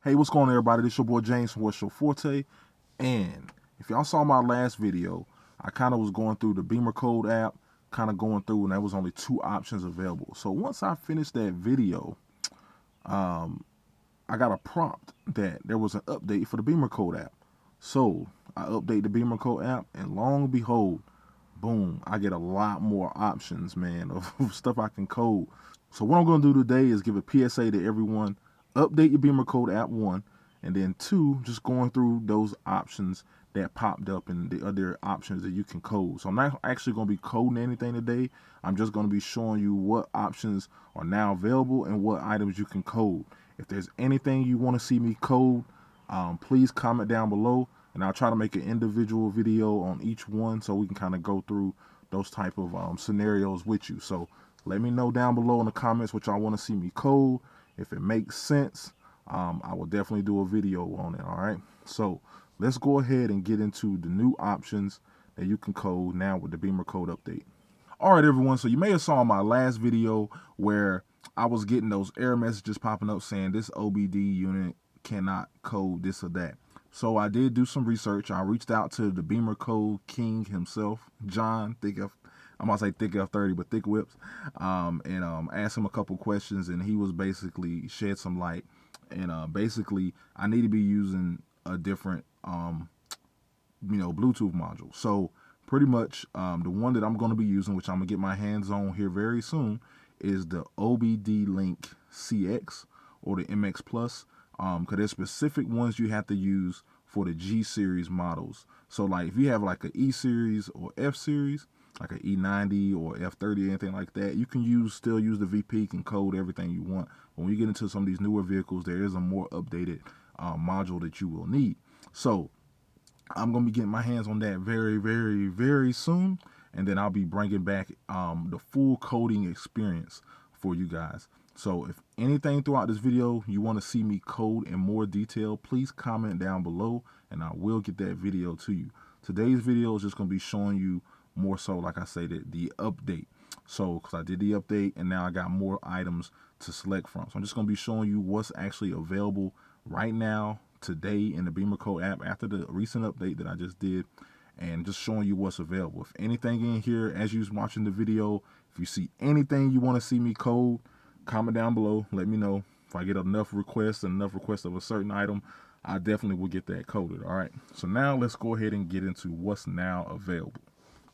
Hey, what's going on, everybody? This your boy James from Forte. And if y'all saw my last video, I kind of was going through the Bimmercode app, and there was only 2 options available. So once I finished that video, I got a prompt that there was an update for the Bimmercode app. So I update the Bimmercode app, and lo and behold, boom, I get a lot more options, man, of stuff I can code. So what I'm going to do today is give a PSA to everyone. Update your Bimmercode app, 1, and then 2, just going through those options that popped up and the other options that you can code. So I'm not actually going to be coding anything today. I'm just going to be showing you what options are now available and what items you can code. If there's anything you want to see me code, please comment down below, and I'll try to make an individual video on each one so we can kind of go through those type of scenarios with you. So let me know down below in the comments what y'all want to see me code. If it makes sense, I will definitely do a video on it. All right, so let's go ahead and get into the new options that you can code now with the Bimmercode update. All right, everyone, so you may have saw my last video where I was getting those error messages popping up saying this OBD unit cannot code this or that. So I did do some research. I reached out to the Bimmercode king himself, John, I'm gonna say Thick F30, but Thick Whips, and asked him a couple questions, and he was basically shed some light. And basically, I need to be using a different, Bluetooth module. So pretty much, the one that I'm gonna be using, which I'm gonna get my hands on here very soon, is the OBDLink CX or the MX Plus. Because there's specific ones you have to use for the G series models. So like if you have like an E series or F series, like an E90 or F30 or anything like that, you can still use the VP, can code everything you want. But when you get into some of these newer vehicles, there is a more updated module that you will need. So I'm going to be getting my hands on that very, very, very soon. And then I'll be bringing back the full coding experience for you guys. So if anything throughout this video you want to see me code in more detail, please comment down below and I will get that video to you. Today's video is just going to be showing you more so, like I said, the update. So because I did the update and now I got more items to select from. So I'm just going to be showing you what's actually available right now, today, in the Bimmercode app after the recent update that I just did, and just showing you what's available. If anything in here, as you're watching the video, if you see anything you want to see me code, comment down below. Let me know. If I get enough requests of a certain item, I definitely will get that coded. All right. So now let's go ahead and get into what's now available.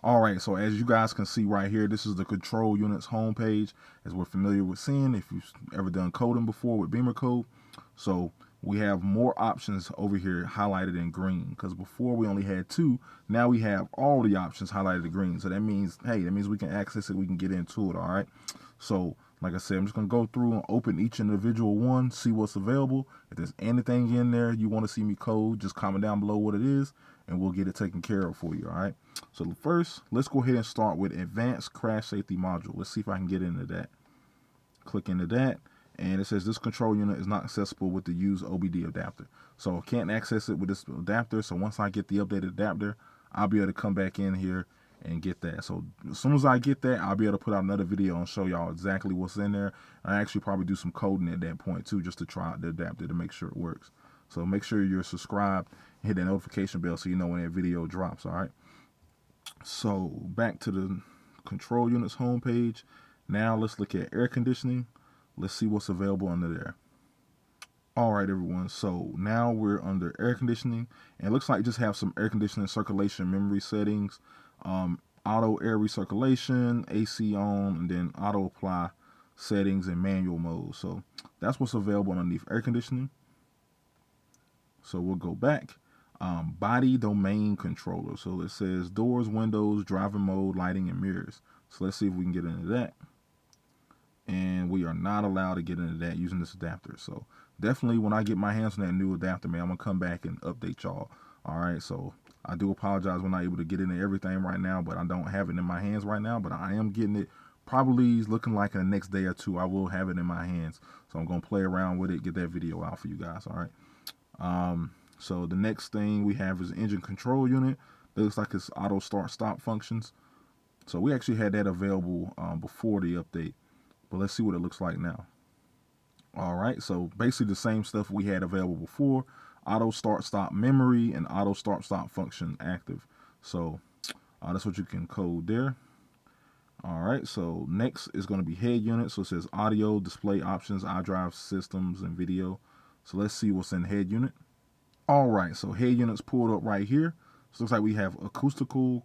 All right. So as you guys can see right here, this is the control unit's homepage, as we're familiar with seeing if you've ever done coding before with Bimmercode. So we have more options over here highlighted in green, because before we only had 2. Now we have all the options highlighted in green. So that means, hey, that means we can access it. We can get into it. All right. So like I said, I'm just going to go through and open each individual one, see what's available. If there's anything in there you want to see me code, just comment down below what it is, and we'll get it taken care of for you, all right? So first, let's go ahead and start with Advanced Crash Safety Module. Let's see if I can get into that. Click into that, and it says this control unit is not accessible with the used OBD adapter. So I can't access it with this adapter, so once I get the updated adapter, I'll be able to come back in here and get that. So as soon as I get that, I'll be able to put out another video and show y'all exactly what's in there. I actually probably do some coding at that point too, just to try out the adapter to make sure it works. So make sure you're subscribed and hit that notification bell so you know when that video drops. All right. So back to the control unit's homepage. Now let's look at air conditioning. Let's see what's available under there. All right, everyone. So now we're under air conditioning, and it looks like just have some air conditioning circulation memory settings. Auto air recirculation, AC on, and then auto apply settings and manual mode. So that's what's available underneath air conditioning. So we'll go back. Body domain controller. So it says doors, windows, driver mode, lighting, and mirrors. So let's see if we can get into that. And we are not allowed to get into that using this adapter. So definitely when I get my hands on that new adapter, man, I'm going to come back and update y'all. All right, so I do apologize we're not able to get into everything right now, but I don't have it in my hands right now, but I am getting it. Probably looking like in the next day or 2, I will have it in my hands. So I'm going to play around with it, get that video out for you guys, all right? So the next thing we have is engine control unit. It looks like it's auto start stop functions. So we actually had that available before the update, but let's see what it looks like now. All right, so basically the same stuff we had available before. Auto start stop memory and auto start stop function active. So that's what you can code there. All right, so next is going to be head unit. So it says audio, display options, iDrive systems, and video. So let's see what's in head unit. All right, so head unit's pulled up right here. So it looks like we have acoustical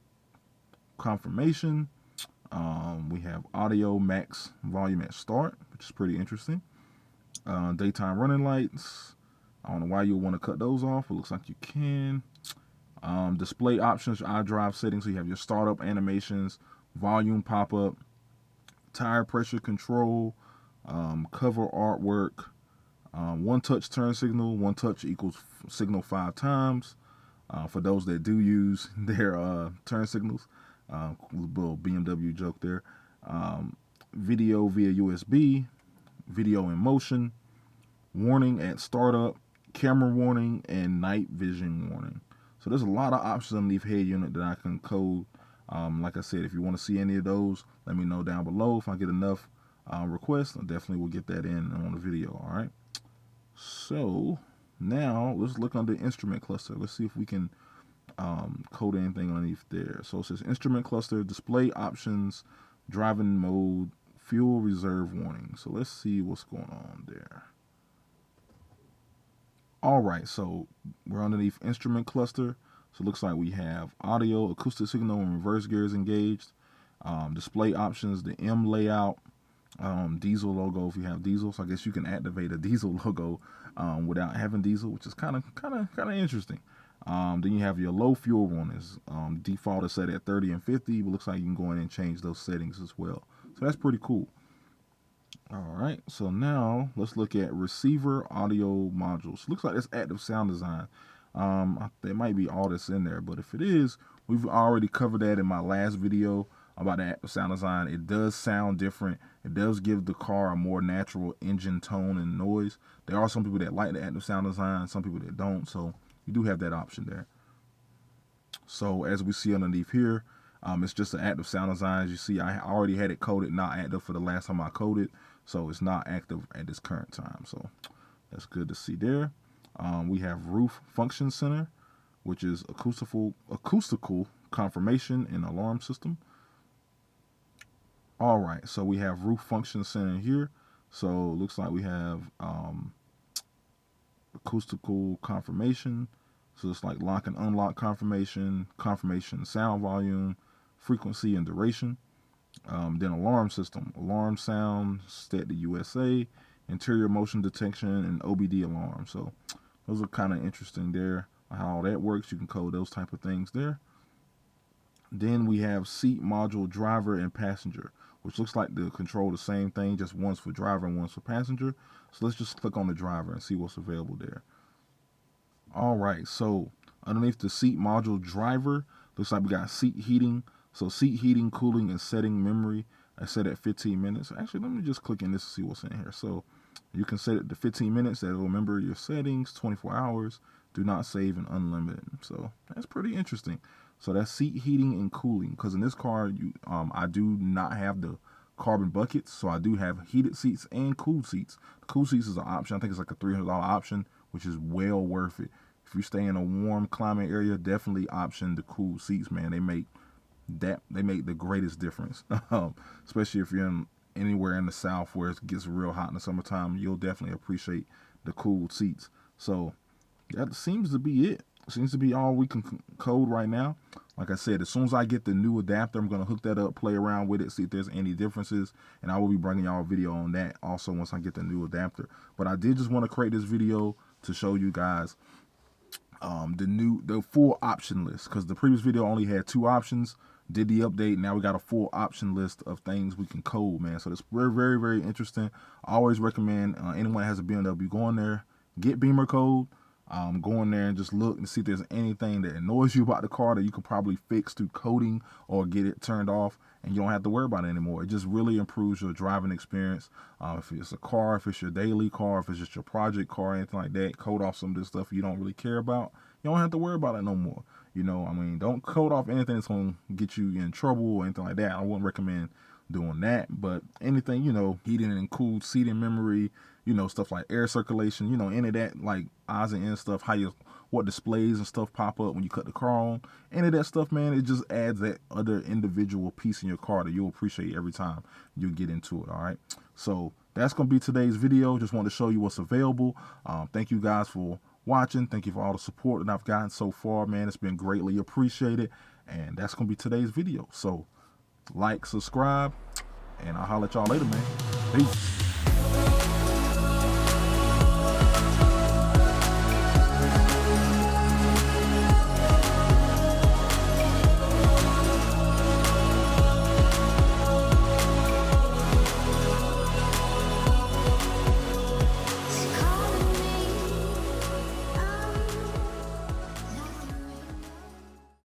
confirmation. We have audio max volume at start, which is pretty interesting. Daytime running lights. I don't know why you would want to cut those off. It looks like you can. Display options, iDrive settings. So you have your startup animations, volume pop-up, tire pressure control, cover artwork, one touch turn signal. One touch equals signal 5 times. For those that do use their turn signals, little BMW joke there. Video via USB, video in motion, warning at startup, camera warning, and night vision warning. So there's a lot of options underneath head unit that I can code. Like I said, if you want to see any of those, let me know down below. If I get enough requests, I definitely will get that in on the video. All right. So now let's look under instrument cluster. Let's see if we can code anything underneath there. So it says instrument cluster, display options, driving mode, fuel reserve warning. So let's see what's going on there. All right, so we're underneath instrument cluster. So it looks like we have audio, acoustic signal, and reverse gears engaged. Display options, the M layout, diesel logo if you have diesel. So I guess you can activate a diesel logo without having diesel, which is kind of interesting. Then you have your low fuel warnings. Default is set at 30 and 50, but looks like you can go in and change those settings as well. So that's pretty cool. All right, so now let's look at receiver audio modules. Looks like it's active sound design. There might be all this in there, but if it is, we've already covered that in my last video about the active sound design. It does sound different. It does give the car a more natural engine tone and noise. There are some people that like the active sound design, some people that don't, so you do have that option there. So as we see underneath here, it's just an active sound design. As you see, I already had it coded not active for the last time I coded, so it's not active at this current time. So that's good to see there. We have roof function center, which is acoustical confirmation and alarm system. All right, so we have roof function center here. So it looks like we have acoustical confirmation. So it's like lock and unlock confirmation, confirmation sound volume, frequency and duration. Then alarm system, alarm sound, set to USA, interior motion detection, and OBD alarm. So those are kind of interesting there, how that works. You can code those type of things there. Then we have seat module driver and passenger, which looks like they control the same thing, just one's for driver and one's for passenger. So let's just click on the driver and see what's available there. All right, so underneath the seat module driver, looks like we got seat heating. So seat heating, cooling, and setting memory. I set at 15 minutes. Actually, let me just click in this to see what's in here. So you can set it to 15 minutes. That will remember your settings, 24 hours, do not save, and unlimited. So that's pretty interesting. So that's seat heating and cooling. Because in this car, I do not have the carbon buckets. So I do have heated seats and cooled seats. The cool seats is an option. I think it's like a $300 option, which is well worth it. If you stay in a warm climate area, definitely option the cool seats, man. They make the greatest difference. Especially if you're anywhere in the South where it gets real hot in the summertime, you'll definitely appreciate the cool seats. So that seems to be it. Seems to be all we can code right now. Like I said, as soon as I get the new adapter, I'm going to hook that up, play around with it, see if there's any differences, and I will be bringing y'all a video on that also once I get the new adapter. But I did just want to create this video to show you guys the full option list, because the previous video only had 2 options. Did the update, now we got a full option list of things we can code, man. So it's very, very interesting. I always recommend anyone that has a BMW, go in there, get Bimmercode, go in there and just look and see if there's anything that annoys you about the car that you could probably fix through coding or get it turned off, and you don't have to worry about it anymore. It just really improves your driving experience. If it's a car, if it's your daily car, if it's just your project car, anything like that, code off some of this stuff you don't really care about. You don't have to worry about it no more. You know, I mean, don't code off anything that's going to get you in trouble or anything like that. I wouldn't recommend doing that. But anything, you know, heating and cooled seating memory, you know, stuff like air circulation, you know, any of that, like odds and ends stuff, what displays and stuff pop up when you cut the car on, any of that stuff, man, it just adds that other individual piece in your car that you'll appreciate every time you get into it. All right, so that's gonna be today's video. Just want to show you what's available. Thank you guys for watching. Thank you for all the support that I've gotten so far, man. It's been greatly appreciated, and that's gonna be today's video. So like, subscribe, and I'll holler at y'all later, man. Peace.